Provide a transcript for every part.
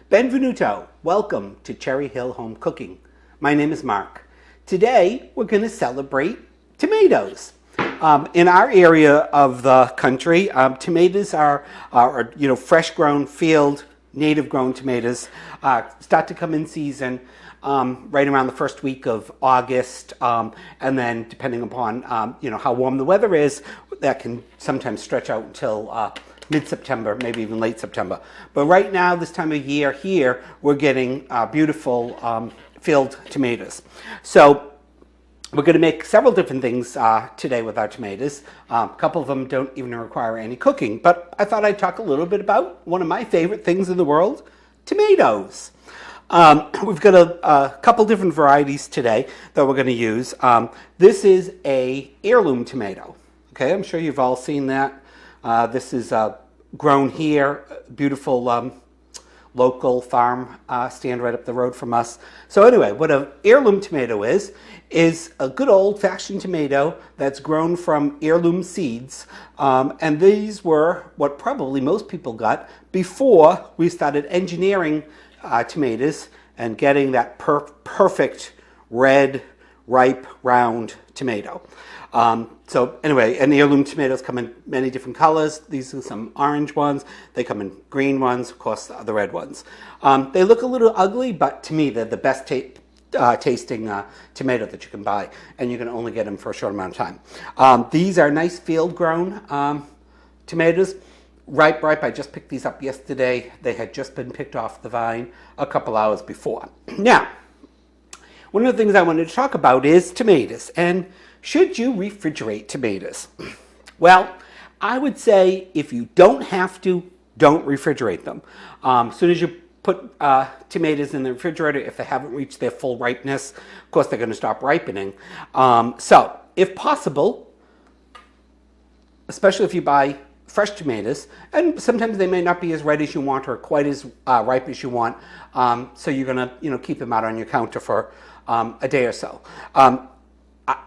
Benvenuto, welcome to Cherry Hill Home Cooking. My name is Mark. Today we're going to celebrate tomatoes. In our area of the country, tomatoes are fresh grown field, native grown tomatoes start to come in season right around the first week of August, and then depending upon how warm the weather is, that can sometimes stretch out until mid-September, maybe even late September. But right now, this time of year here, we're getting beautiful field tomatoes. So we're going to make several different things today with our tomatoes. A couple of them don't even require any cooking, but I thought I'd talk a little bit about one of my favorite things in the world, tomatoes. We've got a couple different varieties today that we're going to use. This is a heirloom tomato. Okay, I'm sure you've all seen that. This is grown here, beautiful local farm stand right up the road from us. So anyway, what an heirloom tomato is a good old-fashioned tomato that's grown from heirloom seeds. And these were what probably most people got before we started engineering tomatoes and getting that perfect red, ripe, round tomato. So anyway, and the heirloom tomatoes come in many different colors. These are some orange ones. They come in green ones, of course, the red ones. They look a little ugly, but to me, they're the best tasting tomato that you can buy, and you can only get them for a short amount of time. These are nice field-grown tomatoes. Ripe. I just picked these up yesterday. They had just been picked off the vine a couple hours before. Now, one of the things I wanted to talk about is tomatoes, and should you refrigerate tomatoes? Well, I would say if you don't have to, don't refrigerate them. As soon as you put tomatoes in the refrigerator, if they haven't reached their full ripeness, of course they're going to stop ripening. So, if possible, especially if you buy fresh tomatoes, and sometimes they may not be as red as you want or quite as ripe as you want, so you're going to keep them out on your counter for a day or so.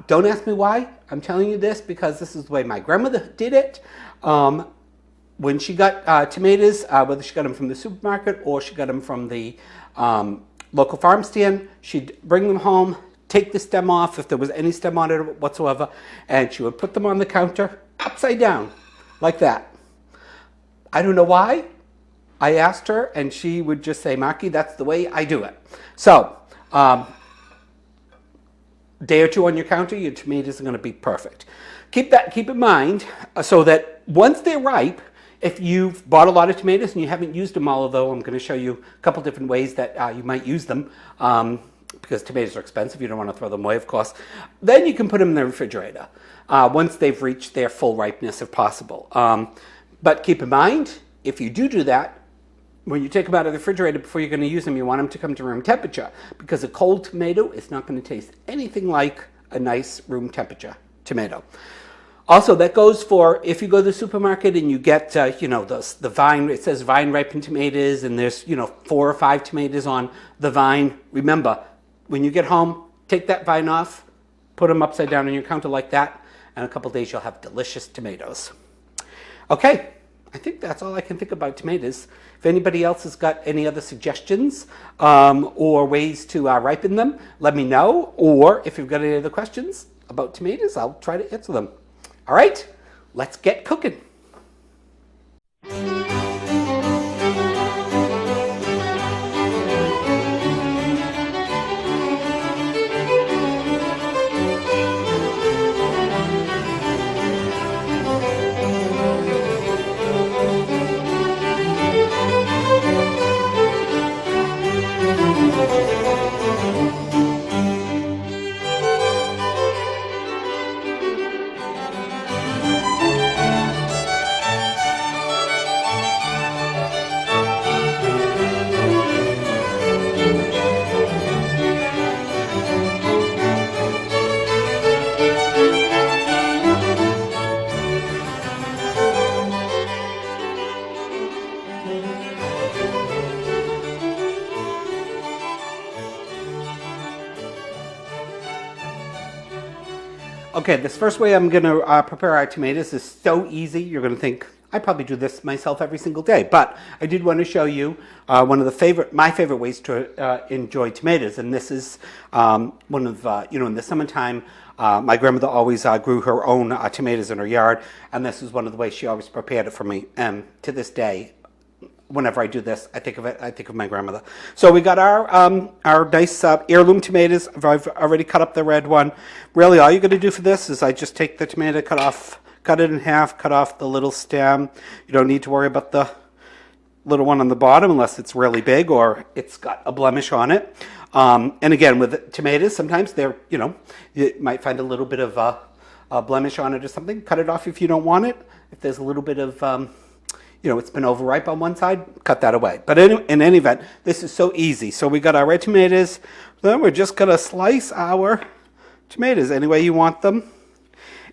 Don't ask me why I'm telling you this, because this is the way my grandmother did it. When she got tomatoes, whether she got them from the supermarket or she got them from the local farm stand, she'd bring them home, take the stem off if there was any stem on it whatsoever, and she would put them on the counter upside down, like that. I don't know why. I asked her, and she would just say, Marky, that's the way I do it. So, day or two on your counter, your tomatoes are going to be perfect. Keep in mind so that once they're ripe, if you've bought a lot of tomatoes and you haven't used them all, although I'm going to show you a couple different ways that you might use them, because tomatoes are expensive, you don't want to throw them away, of course, then you can put them in the refrigerator once they've reached their full ripeness, if possible. But keep in mind, if you do that, when you take them out of the refrigerator before you're going to use them, you want them to come to room temperature, because a cold tomato is not going to taste anything like a nice room temperature tomato. Also, that goes for if you go to the supermarket and you get, the vine, it says vine ripened tomatoes, and there's, 4 or 5 tomatoes on the vine. Remember, when you get home, take that vine off, put them upside down on your counter like that, and in a couple days you'll have delicious tomatoes. Okay, I think that's all I can think about tomatoes. If anybody else has got any other suggestions or ways to ripen them, let me know. Or if you've got any other questions about tomatoes, I'll try to answer them. All right, let's get cooking. Okay, this first way I'm going to prepare our tomatoes is so easy, you're going to think I probably do this myself every single day, but I did want to show you one of my favorite ways to enjoy tomatoes, and this is one of in the summertime. My grandmother always grew her own tomatoes in her yard, and this is one of the ways she always prepared it for me. And to this day, whenever I do this, I think of my grandmother. So we got our nice heirloom tomatoes. I've already cut up the red one. Really, all you're going to do for this is I just take the tomato, cut it in half, cut off the little stem. You don't need to worry about the little one on the bottom unless it's really big or it's got a blemish on it. And again, with tomatoes, sometimes you might find a little bit of a blemish on it or something. Cut it off if you don't want it. If there's a little bit of it's been overripe on one side, cut that away. But in any event, this is so easy. So we got our red tomatoes. Then we're just going to slice our tomatoes any way you want them.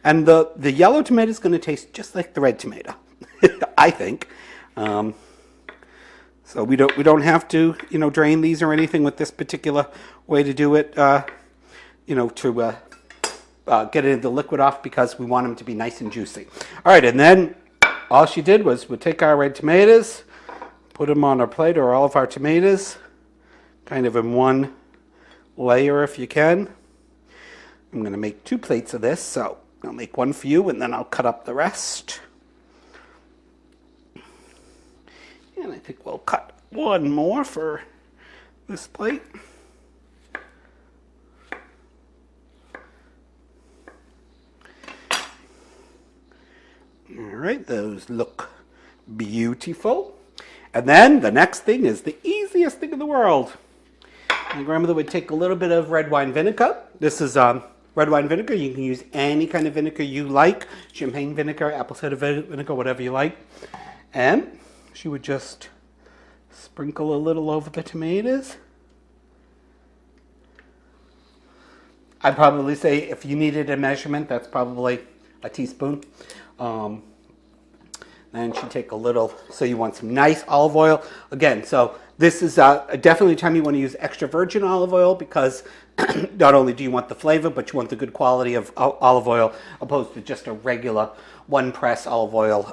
And the yellow tomato is going to taste just like the red tomato, I think. So we don't have to drain these or anything with this particular way to do it. To get the liquid off because we want them to be nice and juicy. All right, and then all she did was we'll take our red tomatoes, put them on our plate, or all of our tomatoes, kind of in one layer if you can. I'm going to make 2 plates of this, so I'll make one for you, and then I'll cut up the rest. And I think we'll cut one more for this plate. All right, those look beautiful. And then the next thing is the easiest thing in the world. My grandmother would take a little bit of red wine vinegar. This is red wine vinegar. You can use any kind of vinegar you like. Champagne vinegar, apple cider vinegar, whatever you like. And she would just sprinkle a little over the tomatoes. I'd probably say if you needed a measurement, that's probably a teaspoon. Then she'd take a little, so you want some nice olive oil. Again, so this is definitely a time you want to use extra virgin olive oil because not only do you want the flavor, but you want the good quality of olive oil opposed to just a regular one press olive oil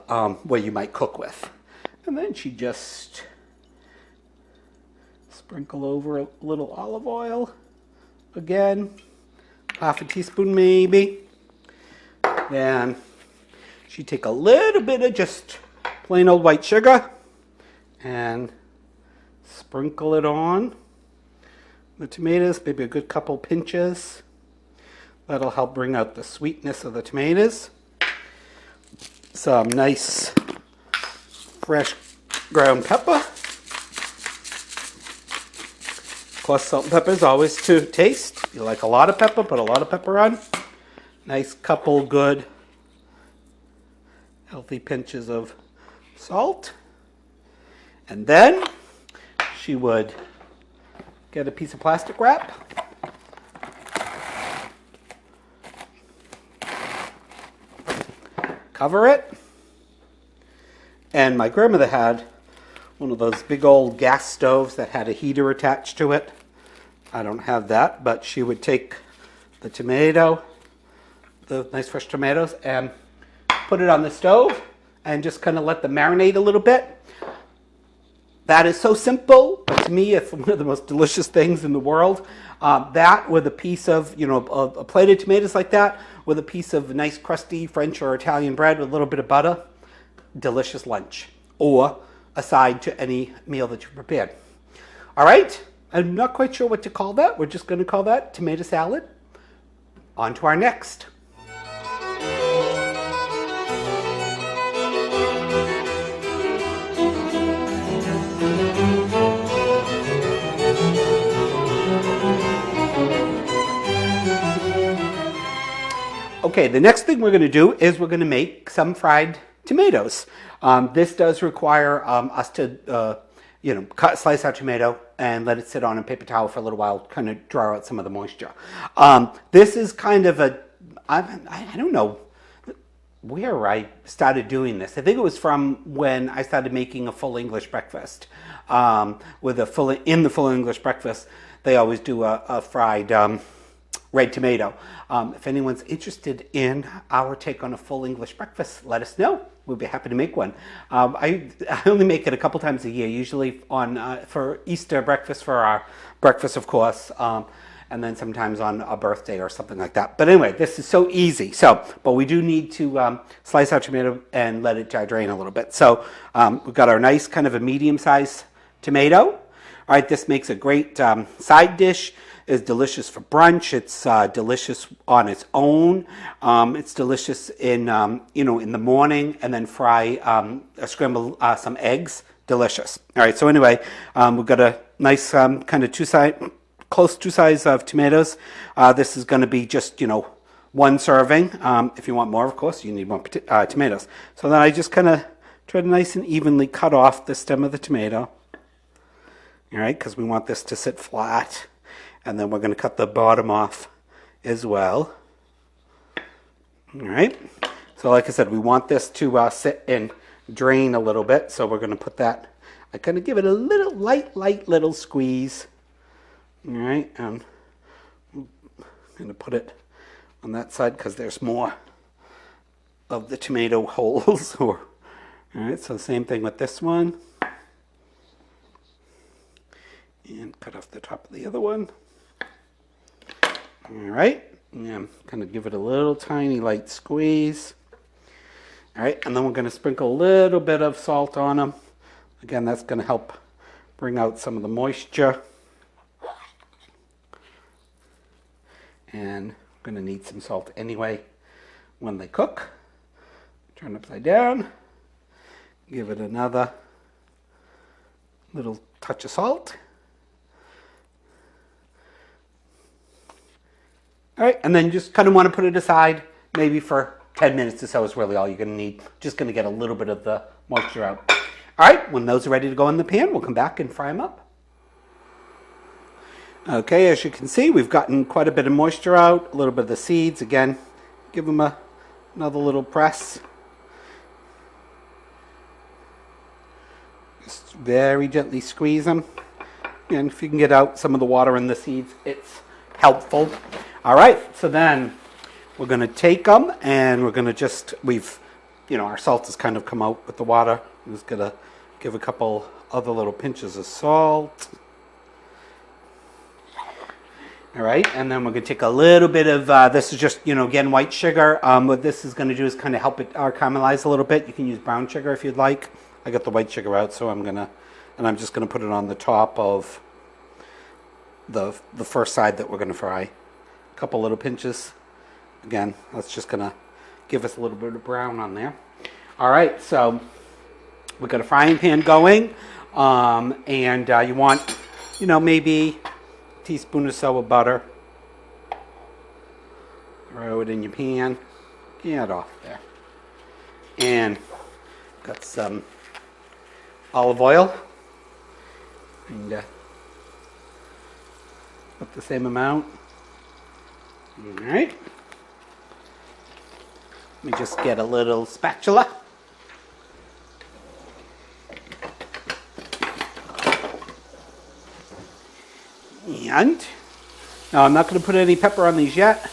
where you might cook with. And then she just sprinkle over a little olive oil. Again, half a teaspoon maybe. Then she'd take a little bit of just plain old white sugar and sprinkle it on the tomatoes, maybe a good couple pinches. That'll help bring out the sweetness of the tomatoes. Some nice fresh ground pepper. Of course, salt and pepper is always to taste. If you like a lot of pepper, put a lot of pepper on. Nice couple good healthy pinches of salt. And then she would get a piece of plastic wrap. Cover it. And my grandmother had one of those big old gas stoves that had a heater attached to it. I don't have that, but she would take the tomato, the nice fresh tomatoes, and put it on the stove and just kind of let them marinate a little bit. That is so simple, but to me it's one of the most delicious things in the world. That with a piece of, a plate of tomatoes like that, with a piece of nice crusty French or Italian bread with a little bit of butter, delicious lunch. Or a side to any meal that you prepared. All right, I'm not quite sure what to call that. We're just going to call that tomato salad. On to our next. Okay, the next thing we're going to do is we're going to make some fried tomatoes. This does require us to, slice our tomato and let it sit on a paper towel for a little while, kind of draw out some of the moisture. This is kind of I don't know where I started doing this. I think it was from when I started making a full English breakfast. In the full English breakfast, they always do a fried red tomato. If anyone's interested in our take on a full English breakfast, let us know. we'll be happy to make one. I only make it a couple times a year, usually on for Easter breakfast, for our breakfast, of course, and then sometimes on a birthday or something like that. But anyway, this is so easy. But we do need to slice our tomato and let it drain a little bit. So we've got our nice kind of a medium-sized tomato. All right, this makes a great side dish. It's delicious for brunch. It's delicious on its own. It's delicious in in the morning, and then fry scramble some eggs. Delicious. All right. So anyway, we've got a nice kind of close two size of tomatoes. This is going to be just one serving. If you want more, of course, you need more tomatoes. So then I just kind of try to nice and evenly cut off the stem of the tomato. All right, because we want this to sit flat. And then we're going to cut the bottom off as well. All right. So like I said, we want this to sit and drain a little bit. So we're going to put that, I'm going to give it a little light little squeeze. All right. And I'm going to put it on that side because there's more of the tomato holes. All right. So same thing with this one. And cut off the top of the other one. All right, and I'm going to give it a little tiny light squeeze. All right, and then we're going to sprinkle a little bit of salt on them. Again, that's going to help bring out some of the moisture. And I'm going to need some salt anyway when they cook. Turn upside down. Give it another little touch of salt. All right, and then just kind of want to put it aside maybe for 10 minutes or so is really all you're going to need. Just going to get a little bit of the moisture out. All right, when those are ready to go in the pan, we'll come back and fry them up. Okay, as you can see, we've gotten quite a bit of moisture out, a little bit of the seeds. Again, give them another little press. Just very gently squeeze them. And if you can get out some of the water in the seeds, it's helpful. All right, so then we're going to take them and we're going to our salt has kind of come out with the water. I'm just going to give a couple other little pinches of salt. All right, and then we're going to take a little bit of, this is just, again, white sugar. What this is going to do is kind of help it caramelize a little bit. You can use brown sugar if you'd like. I got the white sugar out, so I'm just going to put it on the top of the first side that we're going to fry. A couple little pinches. Again, that's just going to give us a little bit of brown on there. All right, so we've got a frying pan going, and you want, maybe a teaspoon or so of butter. Throw it in your pan. Get it off there. And got some olive oil. And put the same amount. All right. Let me just get a little spatula. And now I'm not going to put any pepper on these yet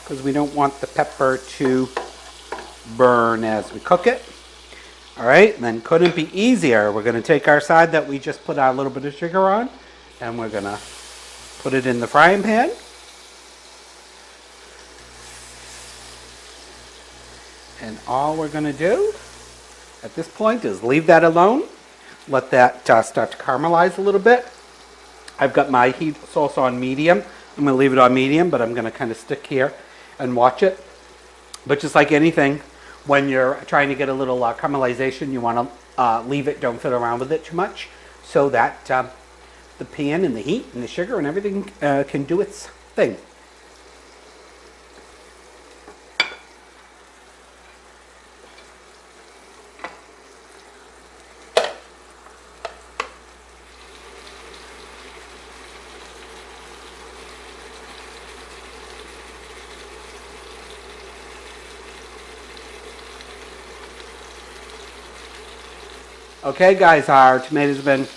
because we don't want the pepper to burn as we cook it. All right, and then couldn't be easier. We're going to take our side that we just put a little bit of sugar on, and we're going to put it in the frying pan. And all we're going to do at this point is leave that alone. Let that start to caramelize a little bit. I've got my heat sauce on medium. I'm going to leave it on medium, but I'm going to kind of stick here and watch it. But just like anything, when you're trying to get a little caramelization, you want to leave it, don't fiddle around with it too much, so that the pan and the heat and the sugar and everything can do its thing. Okay guys, our tomatoes have been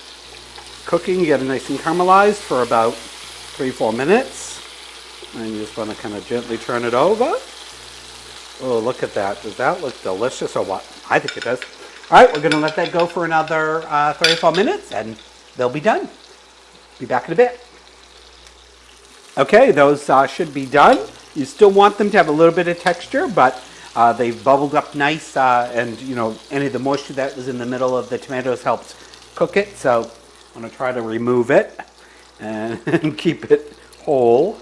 cooking, getting nice and caramelized for about 3-4 minutes. And you just want to kind of gently turn it over. Oh, look at that. Does that look delicious or what? I think it does. All right, we're going to let that go for another 3 or 4 minutes, and they'll be done. Be back in a bit. Okay, those should be done. You still want them to have a little bit of texture, but they've bubbled up nice, and you know, any of the moisture that was in the middle of the tomatoes helped cook it. So I'm going to try to remove it and keep it whole.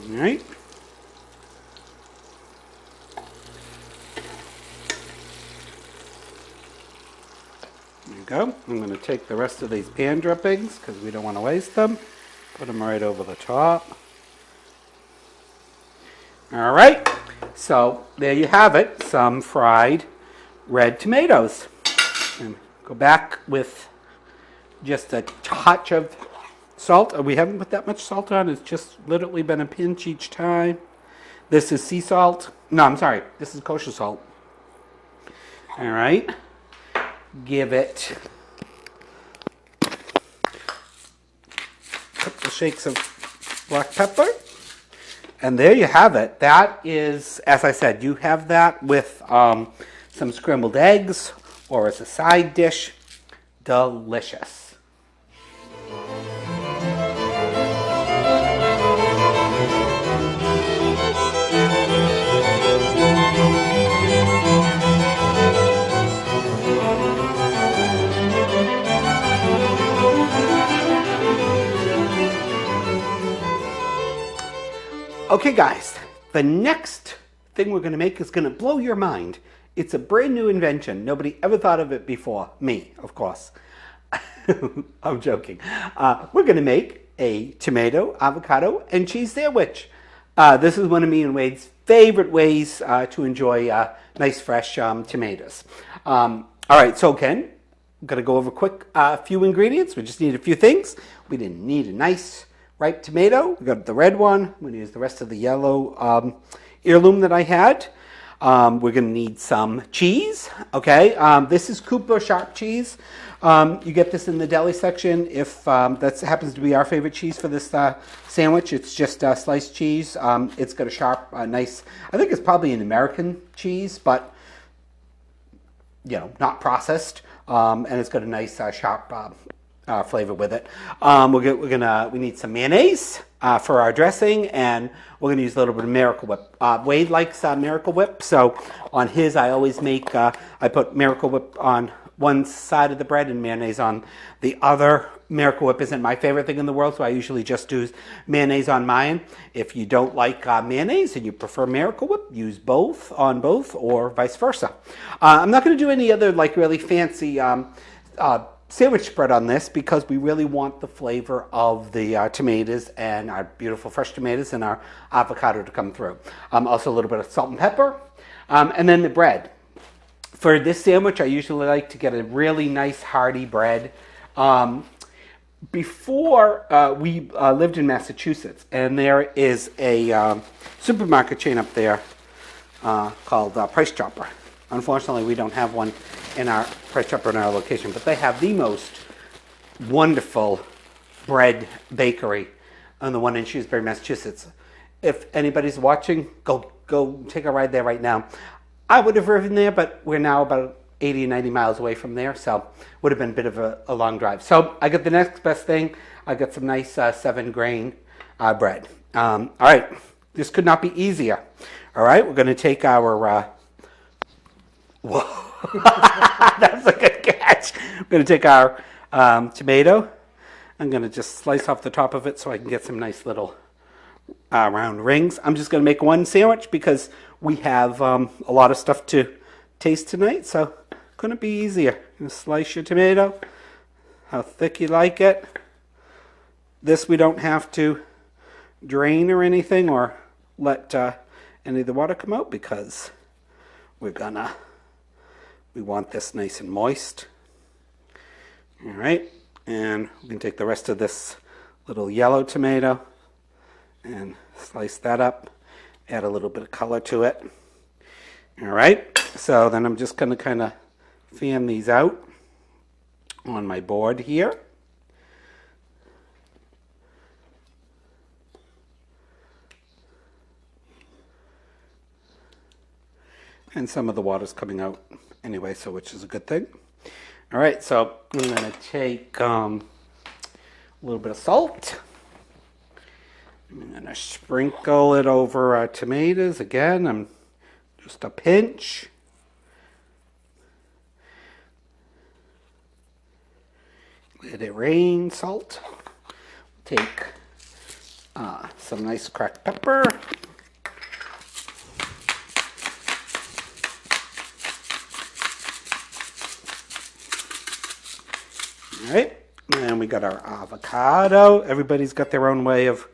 All right. There you go. I'm going to take the rest of these pan drippings because we don't want to waste them. Put them right over the top. All right. So there you have it. Some fried red tomatoes. And go back with just a touch of salt. We haven't put that much salt on. It's just literally been a pinch each time. This is sea salt. No, I'm sorry. This is kosher salt. All right. Give it a couple shakes of black pepper. And there you have it. That is, as I said, you have that with some scrambled eggs or as a side dish. Delicious. Okay guys, the next thing we're going to make is going to blow your mind. It's a brand new invention. Nobody ever thought of it before. Me, of course. I'm joking. We're going to make a tomato, avocado, and cheese sandwich. This is one of me and Wade's favorite ways to enjoy nice fresh tomatoes. All right, so again, I'm going to go over quick few ingredients. We just need a few things. We didn't need a nice ripe tomato. We got the red one. I'm going to use the rest of the yellow heirloom that I had. We're going to need some cheese. Okay, this is Cooper sharp cheese. You get this in the deli section. If that happens to be our favorite cheese for this sandwich, it's just sliced cheese. It's got a sharp, nice. I think it's probably an American cheese, but you know, not processed, and it's got a nice sharp flavor with it. We need some mayonnaise for our dressing, and we're gonna use a little bit of Miracle Whip. Wade likes Miracle Whip, so on his I always make, I put Miracle Whip on one side of the bread and mayonnaise on the other. Miracle Whip isn't my favorite thing in the world, so I usually just do mayonnaise on mine. If you don't like mayonnaise and you prefer Miracle Whip, use both on both, or vice versa. I'm not gonna do any other like really fancy sandwich spread on this because we really want the flavor of the tomatoes and our beautiful fresh tomatoes and our avocado to come through. Also a little bit of salt and pepper, and then the bread. For this sandwich, I usually like to get a really nice hearty bread. Before we lived in Massachusetts, and there is a supermarket chain up there called Price Chopper. Unfortunately, we don't have one in our Price Chopper in our location, but they have the most wonderful bread bakery on the one in Shrewsbury, Massachusetts. If anybody's watching, go take a ride there right now. I would have driven there, but we're now about 80 or 90 miles away from there, so would have been a bit of a long drive. So I got the next best thing. I got some nice 7-grain bread. All right, this could not be easier. All right, we're going to take our whoa. That's a good catch. I'm going to take our tomato. I'm going to just slice off the top of it so I can get some nice little round rings. I'm just going to make one sandwich because we have a lot of stuff to taste tonight, so couldn't be easier. You're going to slice your tomato how thick you like it. This we don't have to drain or anything or let any of the water come out because we want this nice and moist. All right, and we can take the rest of this little yellow tomato and slice that up, add a little bit of color to it. All right, so then I'm just going to kind of fan these out on my board here. And some of the water's coming out anyway, so which is a good thing. All right, so I'm going to take a little bit of salt. I'm going to sprinkle it over our tomatoes. Again, I'm just a pinch. Let it rain salt. Take some nice cracked pepper. All right, and we got our avocado. Everybody's got their own way of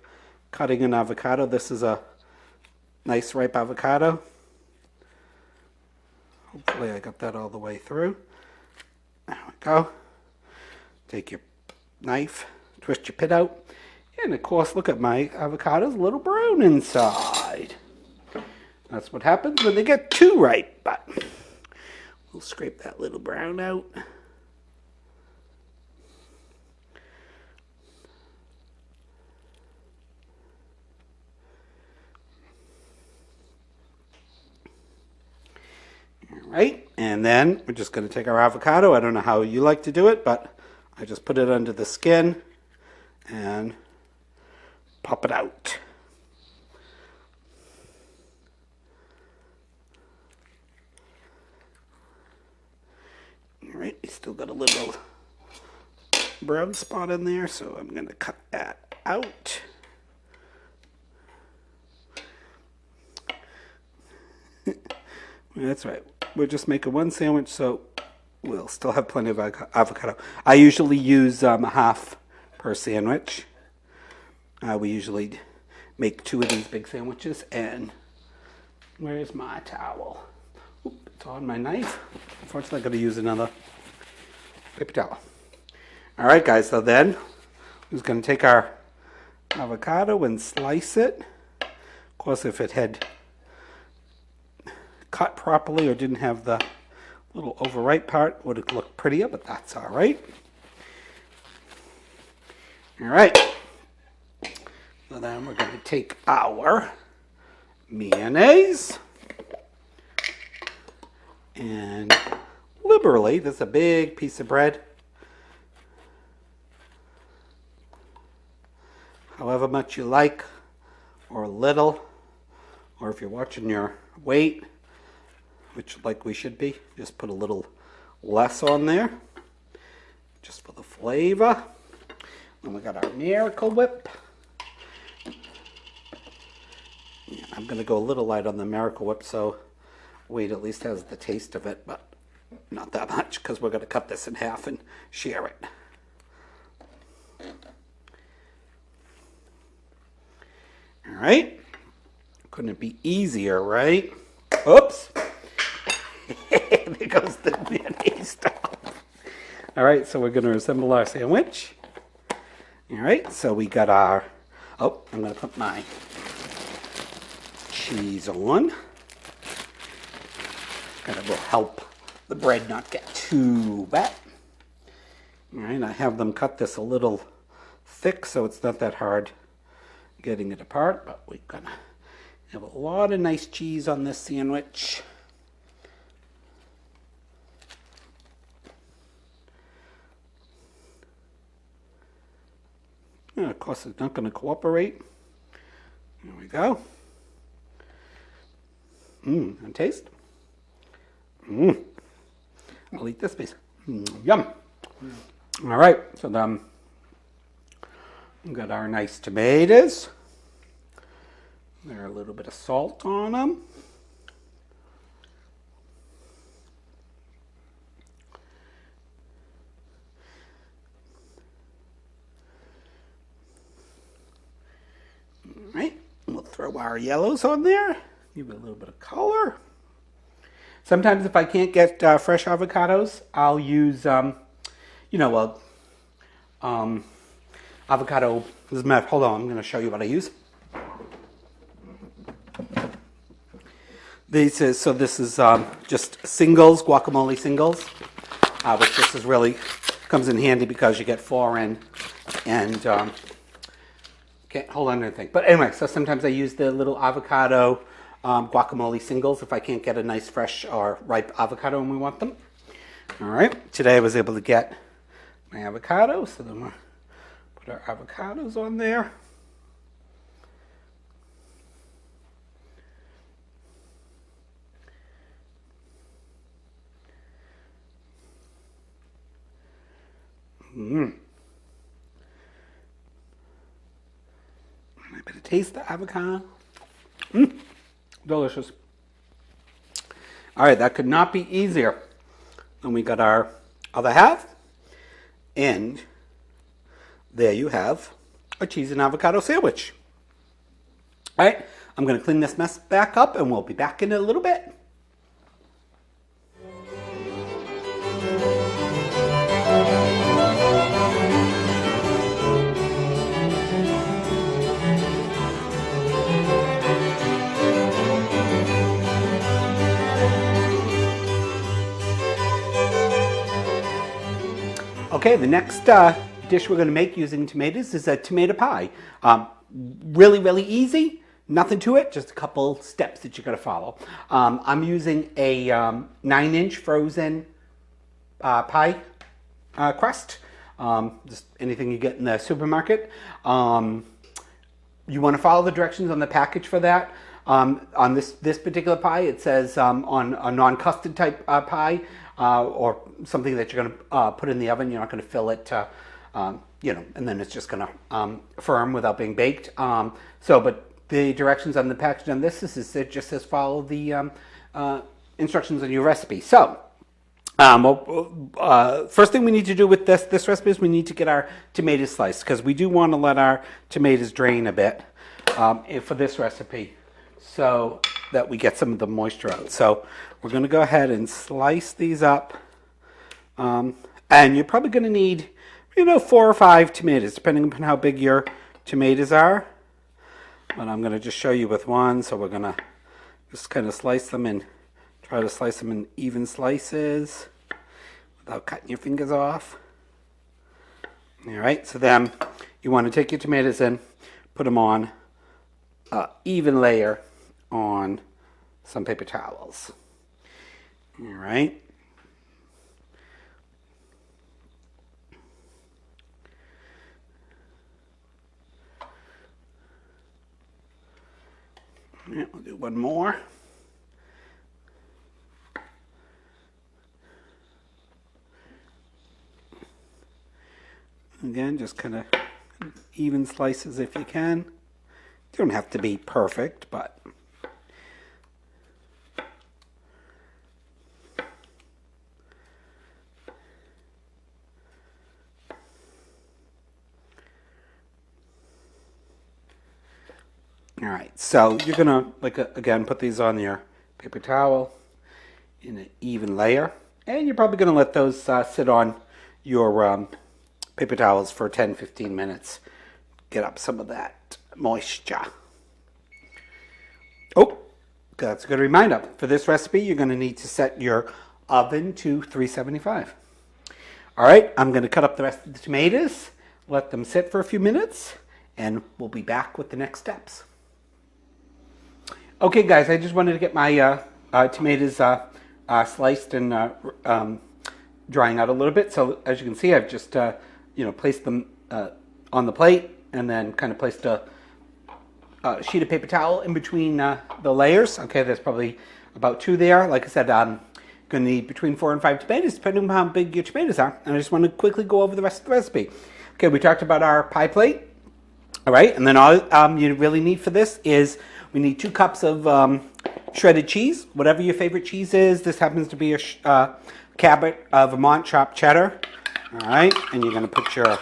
cutting an avocado. This is a nice ripe avocado. Hopefully I got that all the way through. There we go. Take your knife, twist your pit out, and of course, look at my avocado's a little brown inside. That's what happens when they get too ripe, but we'll scrape that little brown out. All right, and then we're just going to take our avocado. I don't know how you like to do it, but I just put it under the skin and pop it out. All right, we still got a little brown spot in there, so I'm going to cut that out. That's right. We're just making one sandwich, so we'll still have plenty of avocado. I usually use half per sandwich. We usually make 2 of these big sandwiches. And where's my towel? Oop, it's on my knife. Unfortunately, I've got to use another paper towel. All right, guys. So then we're going to take our avocado and slice it. Of course, if it had cut properly or didn't have the little overripe part, would have looked prettier, but that's all right. All right. So then we're going to take our mayonnaise and liberally, this is a big piece of bread. However much you like, or little, or if you're watching your weight, which like we should be, just put a little less on there, just for the flavor. Then we got our Miracle Whip. Yeah, I'm going to go a little light on the Miracle Whip so Wade at least has the taste of it, but not that much because we're going to cut this in half and share it. All right. Couldn't it be easier, right? Oops. There goes the mayonnaise stuff. All right, so we're going to assemble our sandwich. All right, so we got our, oh, I'm going to put my cheese on. Kind of will help the bread not get too wet. All right, I have them cut this a little thick so it's not that hard getting it apart, but we're going to have a lot of nice cheese on this sandwich. And of course, it's not going to cooperate. There we go. And taste. I'll eat this piece. Yum. All right, so then we've got our nice tomatoes. There are a little bit of salt on them. All right, we'll throw our yellows on there. Give it a little bit of color. Sometimes if I can't get fresh avocados, I'll use, avocado. Hold on, I'm going to show you what I use. This is just singles, guacamole singles, which this is really comes in handy because you get 4 in, and can't hold on to anything. But anyway, so sometimes I use the little avocado guacamole singles if I can't get a nice fresh or ripe avocado when we want them. All right, today I was able to get my avocados, so then we'll put our avocados on there. A bit of taste the avocado. Delicious. All right, that could not be easier. And we got our other half. And there you have a cheese and avocado sandwich. All right, I'm going to clean this mess back up and we'll be back in a little bit. Okay, the next dish we're going to make using tomatoes is a tomato pie. Really, really easy. Nothing to it, just a couple steps that you got to follow. I'm using a 9-inch frozen pie crust. Just anything you get in the supermarket. You want to follow the directions on the package for that. On this particular pie, it says on a non-custard type pie, or something that you're going to put in the oven. You're not going to fill it, and then it's just going to firm without being baked. But the directions on the package on this is it just says follow the instructions on your recipe. So, first thing we need to do with this recipe is we need to get our tomatoes sliced, because we do want to let our tomatoes drain a bit for this recipe, so that we get some of the moisture out. So we're going to go ahead and slice these up. And you're probably going to need, 4 or 5 tomatoes, depending upon how big your tomatoes are. But I'm going to just show you with one. So we're going to just kind of slice them and try to slice them in even slices without cutting your fingers off. All right, so then you want to take your tomatoes and put them on an even layer on some paper towels. All right. Yeah, we'll do one more. Again, just kind of even slices if you can. You don't have to be perfect, but all right, so you're gonna, again, put these on your paper towel in an even layer, and you're probably gonna let those sit on your paper towels for 10-15 minutes. Get up some of that moisture. Oh, that's a good reminder. For this recipe, you're gonna need to set your oven to 375. All right, I'm gonna cut up the rest of the tomatoes, let them sit for a few minutes, and we'll be back with the next steps. Okay, guys, I just wanted to get my tomatoes sliced and drying out a little bit. So as you can see, I've just placed them on the plate, and then kind of placed a sheet of paper towel in between the layers. Okay, there's probably about 2 there. Like I said, I'm going to need between 4 and 5 tomatoes, depending on how big your tomatoes are. And I just want to quickly go over the rest of the recipe. Okay, we talked about our pie plate. All right, and then all you really need for this is we need 2 cups of shredded cheese, whatever your favorite cheese is. This happens to be a Cabot Vermont chopped cheddar. All right, and you're going to put your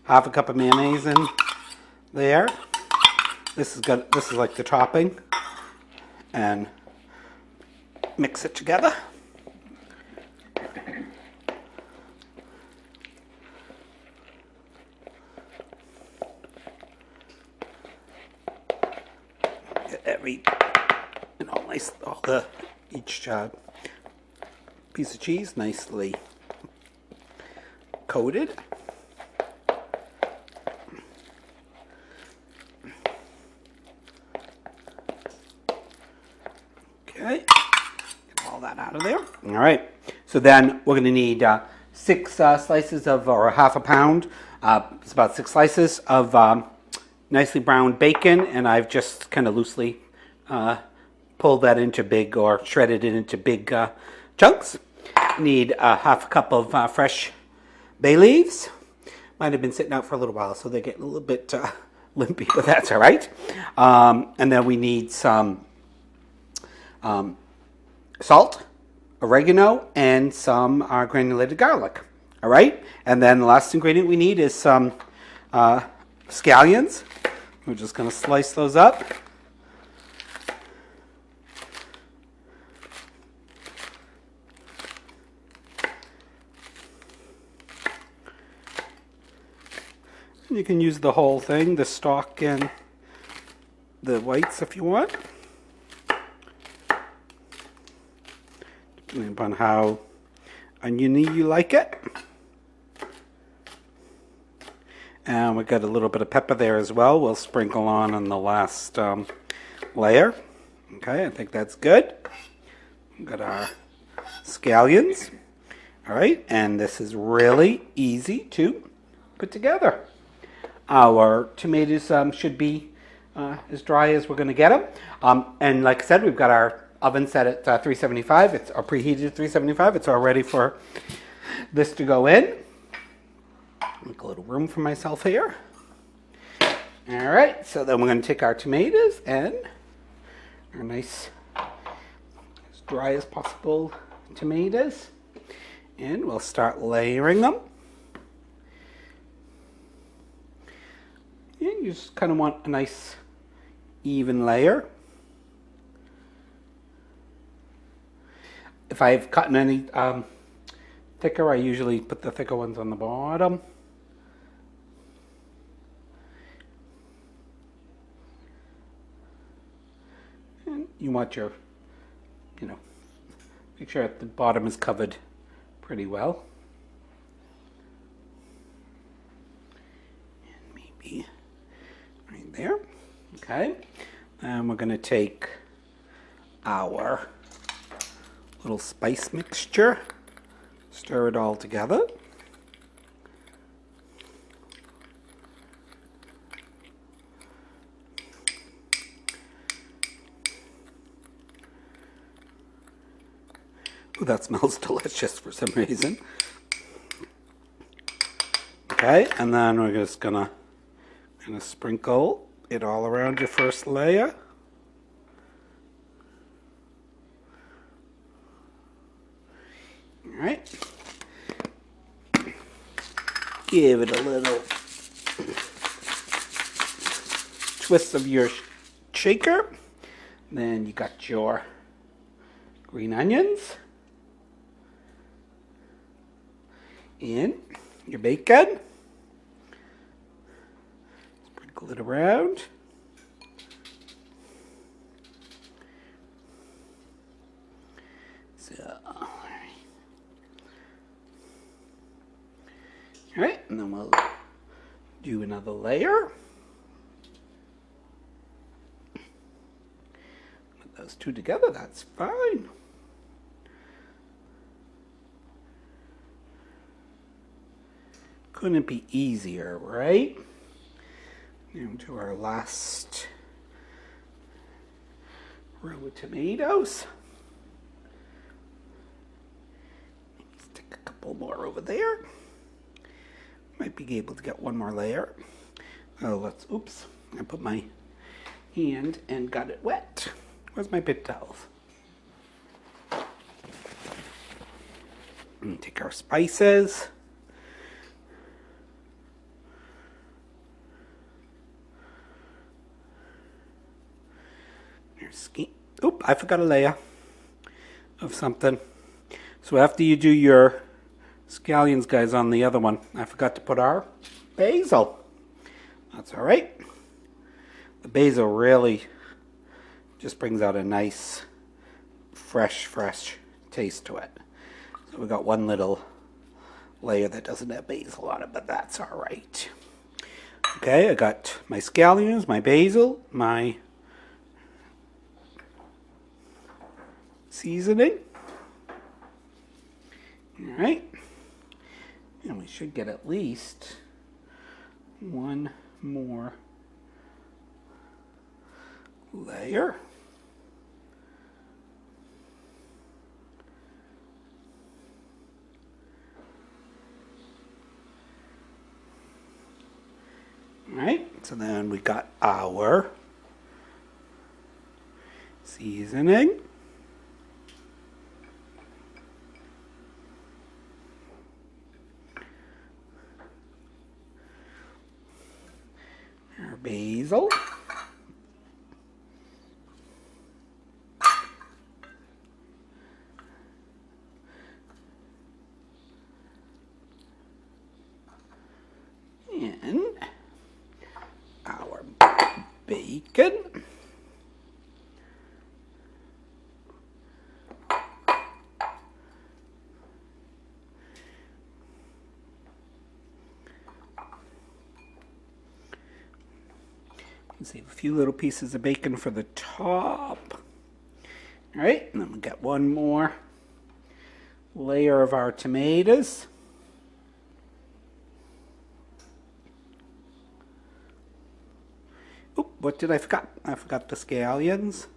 half a cup of mayonnaise in there. This is like the topping, and mix it together. Get each piece of cheese nicely coated. All right, so then we're going to need 6 slices of, or half a pound, it's about 6 slices of nicely browned bacon, and I've just kind of loosely pulled that into big, or shredded it into big chunks. Need half a cup of fresh bay leaves. Might have been sitting out for a little while, so they get a little bit limpy, but that's all right. And then we need some salt, oregano, and some granulated garlic. All right, and then the last ingredient we need is some scallions. We're just going to slice those up. You can use the whole thing, the stalk and the whites if you want, depending upon how oniony you like it. And we've got a little bit of pepper there as well. We'll sprinkle on the last layer. Okay, I think that's good. We've got our scallions. All right, and this is really easy to put together. Our tomatoes should be as dry as we're going to get them. And like I said, we've got our oven set at 375. It's preheated at 375. It's all ready for this to go in. Make a little room for myself here. All right, so then we're going to take our tomatoes and our nice, as dry as possible tomatoes, and we'll start layering them. And you just kind of want a nice even layer. If I've cut any thicker, I usually put the thicker ones on the bottom. And you want your, make sure that the bottom is covered pretty well. And maybe right there. Okay. And we're going to take our little spice mixture, stir it all together. Ooh, that smells delicious for some reason. Okay, and then we're just gonna sprinkle it all around your first layer. All right. Give it a little twist of your shaker. Then you got your green onions and your bacon. Sprinkle it around. So, all right, and then we'll do another layer. Put those two together, that's fine. Couldn't be easier, right? Now to our last row of tomatoes. Stick a couple more over there. Might be able to get one more layer. Oh, oops, I put my hand and got it wet. Where's my paper towels? And take our spices. Oop, I forgot a layer of something. So after you do your scallions, guys, on the other one, I forgot to put our basil. That's all right. The basil really just brings out a nice, fresh taste to it. So we got one little layer that doesn't have basil on it, but that's all right. Okay, I got my scallions, my basil, my seasoning. All right. And we should get at least one more layer. All right, so then we got our seasoning. Our basil. And our bacon. Save a few little pieces of bacon for the top. All right, and then we'll get one more layer of our tomatoes. Oop, what did I forget? I forgot the scallions.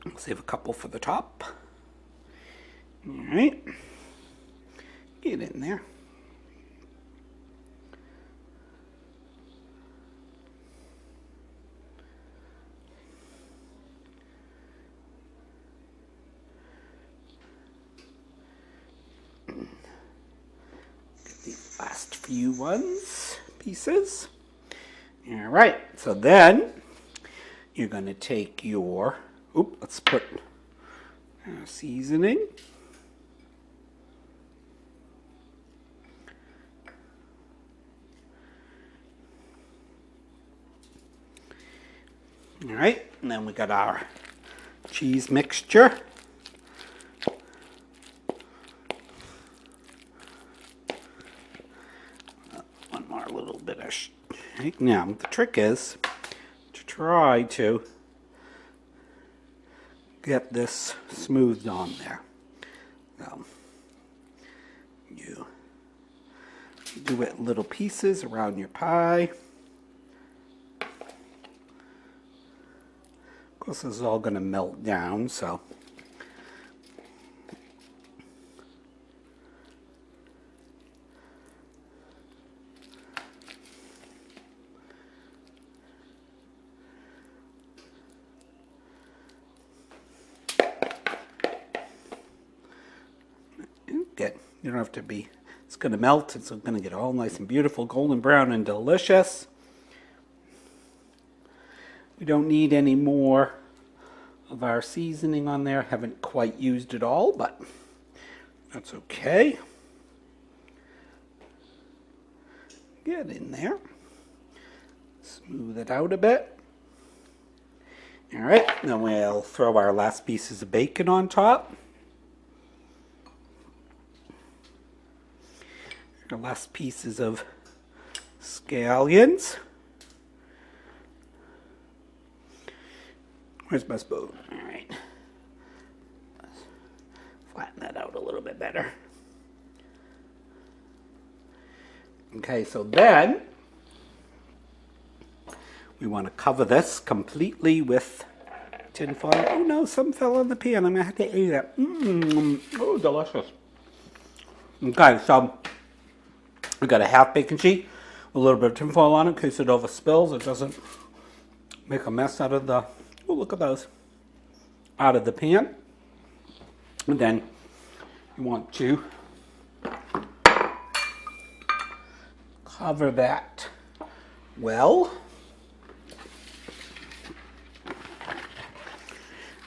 I'll save a couple for the top. All right, get in there. Last few pieces. All right, so then you're going to take your, let's put seasoning. All right, and then we got our cheese mixture. Now, the trick is to try to get this smoothed on there. So, you do it in little pieces around your pie. Of course, this is all going to melt down, so. You don't have to be, it's going to melt, it's going to get all nice and beautiful, golden brown and delicious. We don't need any more of our seasoning on there. Haven't quite used it all, but that's okay. Get in there. Smooth it out a bit. All right, then we'll throw our last pieces of bacon on top. Our last pieces of scallions. Where's my spoon? All right. Flatten that out a little bit better. Okay, so then we want to cover this completely with tin foil. Oh no, some fell on the pan. I'm going to have to eat it. Oh, delicious. Okay, so we got a half bacon sheet with a little bit of tin foil on it in case it overspills. It doesn't make a mess out of the, oh look at those, out of the pan. And then you want to cover that well.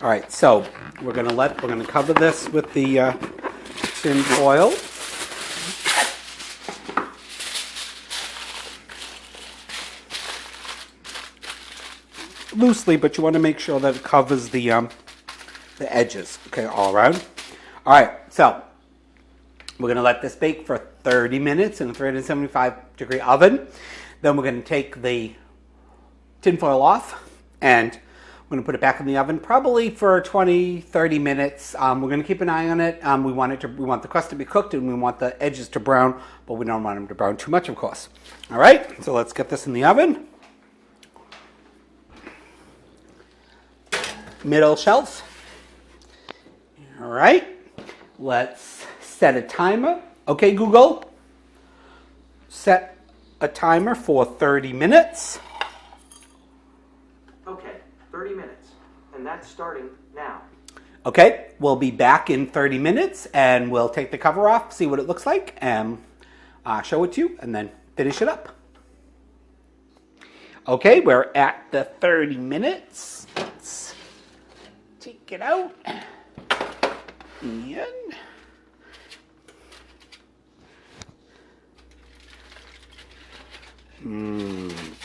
All right, so we're gonna cover this with the tin foil. Loosely, but you want to make sure that it covers the edges, okay, all around. All right, so we're going to let this bake for 30 minutes in a 375-degree oven. Then we're going to take the tin foil off, and going to put it back in the oven probably for 20-30 minutes. We're going to keep an eye on it. We want the crust to be cooked and we want the edges to brown, but we don't want them to brown too much, of course. All right, so let's get this in the oven. Middle shelf. All right, let's set a timer. Okay, Google, set a timer for 30 minutes. Okay, 30 minutes, and that's starting now. Okay, we'll be back in 30 minutes and we'll take the cover off, see what it looks like, and show it to you, and then finish it up. Okay, we're at the 30 minutes. Let's take it out. And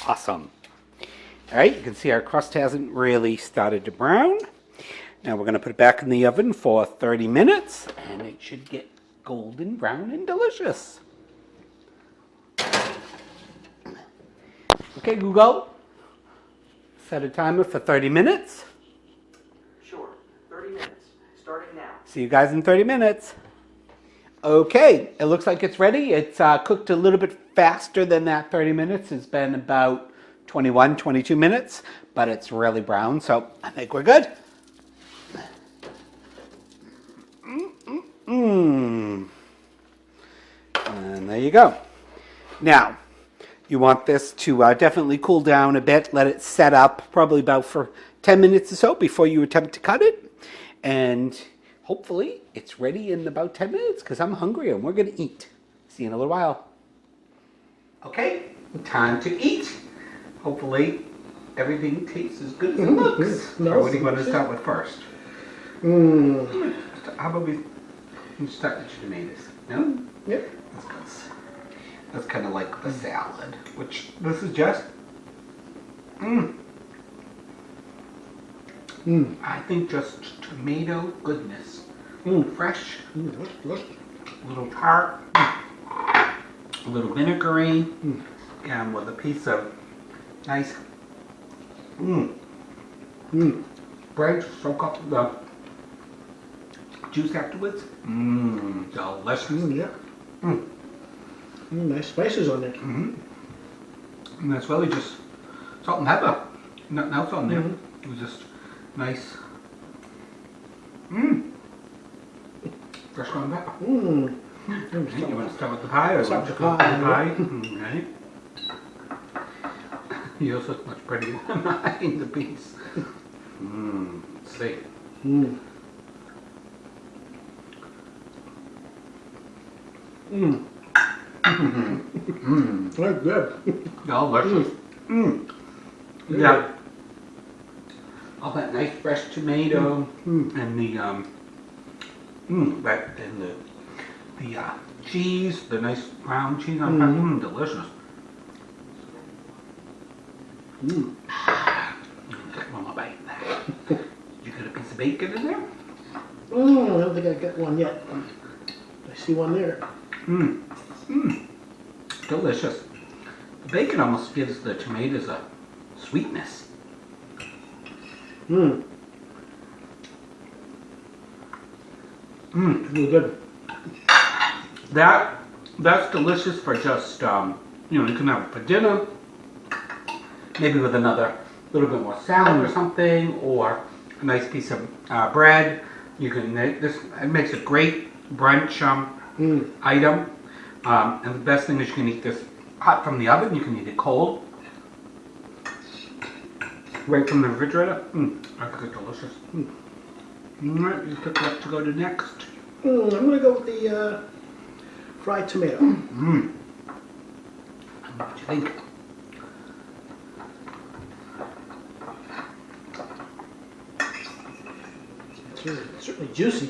awesome. All right, you can see our crust hasn't really started to brown. Now we're going to put it back in the oven for 30 minutes, and it should get golden brown and delicious. Okay, Google, set a timer for 30 minutes. Sure, 30 minutes, starting now. See you guys in 30 minutes. Okay, it looks like it's ready. It's cooked a little bit faster than that 30 minutes. It's been about 21, 22 minutes, but it's really brown, so I think we're good. And there you go. Now, you want this to definitely cool down a bit. Let it set up probably about for 10 minutes or so before you attempt to cut it. And hopefully it's ready in about 10 minutes because I'm hungry and we're going to eat. See you in a little while. Okay, time to eat. Hopefully everything tastes as good as it looks. So what do you want to start with first? How about we start with your tomatoes? No? Yep. That's kind of like the salad, which this is just, I think just tomato goodness. Fresh, a little tart, a little vinegary, and with a piece of nice bread to soak up the juice afterwards. Delicious. Nice spices on it. And that's really just salt and pepper. Nothing else on there. It was just nice. Fresh ground pepper. You want to start with the pie or Start with the pie? pie. Right. Yours looks much prettier than mine, the piece. Let's see. They're good. Delicious. Yeah. All that nice fresh tomato and the the cheese, the nice brown cheese on top. Delicious. Take one more bite of that. Did you get a piece of bacon in there? I don't think I got one yet. I see one there. Delicious. The bacon almost gives the tomatoes a sweetness. Really good. That's delicious for just you can have it for dinner, maybe with another little bit more salad or something, or a nice piece of bread. You can make this. It makes a great brunch item. And the best thing is you can eat this hot from the oven. You can eat it cold, right from the refrigerator. I think it's delicious. All right, you pick what to go to next. I'm gonna go with the fried tomato. What do you think? It's certainly juicy.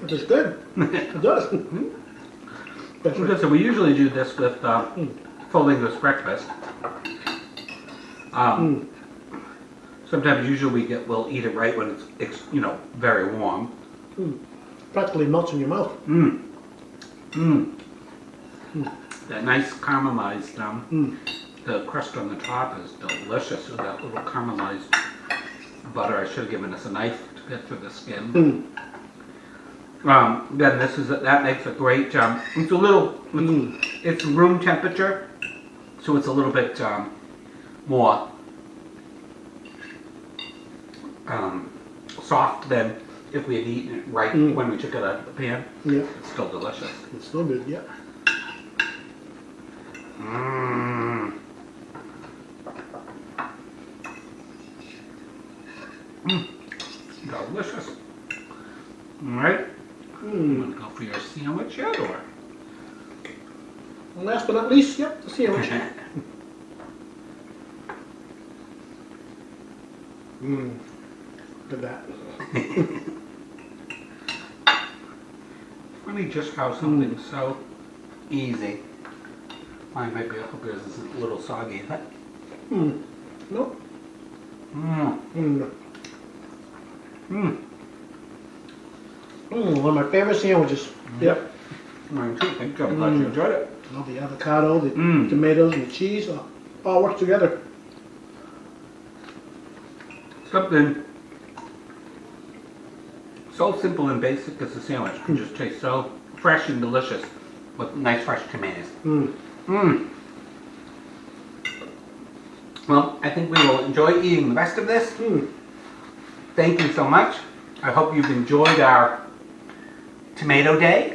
It is good. It does. Okay, so we usually do this with full English breakfast. Sometimes, usually we'll eat it right when it's very warm. Practically melts in your mouth. That nice caramelized, the crust on the top is delicious with that little caramelized butter. I should have given us a knife to get through the skin. Then that makes a great, it's a little, it's room temperature, so it's a little bit more soft than if we had eaten it right when we took it out of the pan. Yeah. It's still delicious. It's still good, yeah. Delicious. Alright. You want to go for your sandwich yet, or? And last but not least, yep, the sandwich. Look at that. Funny just how something so easy. Mine might be, I hope yours isn't a little soggy, but. Nope. One of my favorite sandwiches. Yep. Mine too. Thank you. I'm glad you enjoyed it. All the avocado, the tomatoes, and the cheese all work together. Something so simple and basic as a sandwich can just taste so fresh and delicious with nice fresh tomatoes. Well, I think we will enjoy eating the rest of this. Thank you so much. I hope you've enjoyed our tomato day.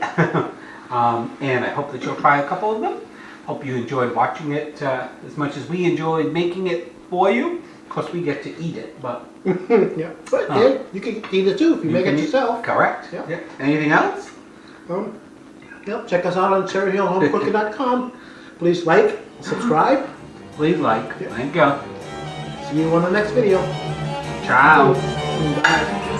And I hope that you'll try a couple of them. Hope you enjoyed watching it as much as we enjoyed making it for you. Of course, we get to eat it, but... Yeah, but then you can eat it too if you make it yourself. Correct. Yeah. Anything else? Yep, check us out on cherryhillhomecooking.com. Please like, subscribe. Please like. Thank you. See you on the next video. Ciao. Bye.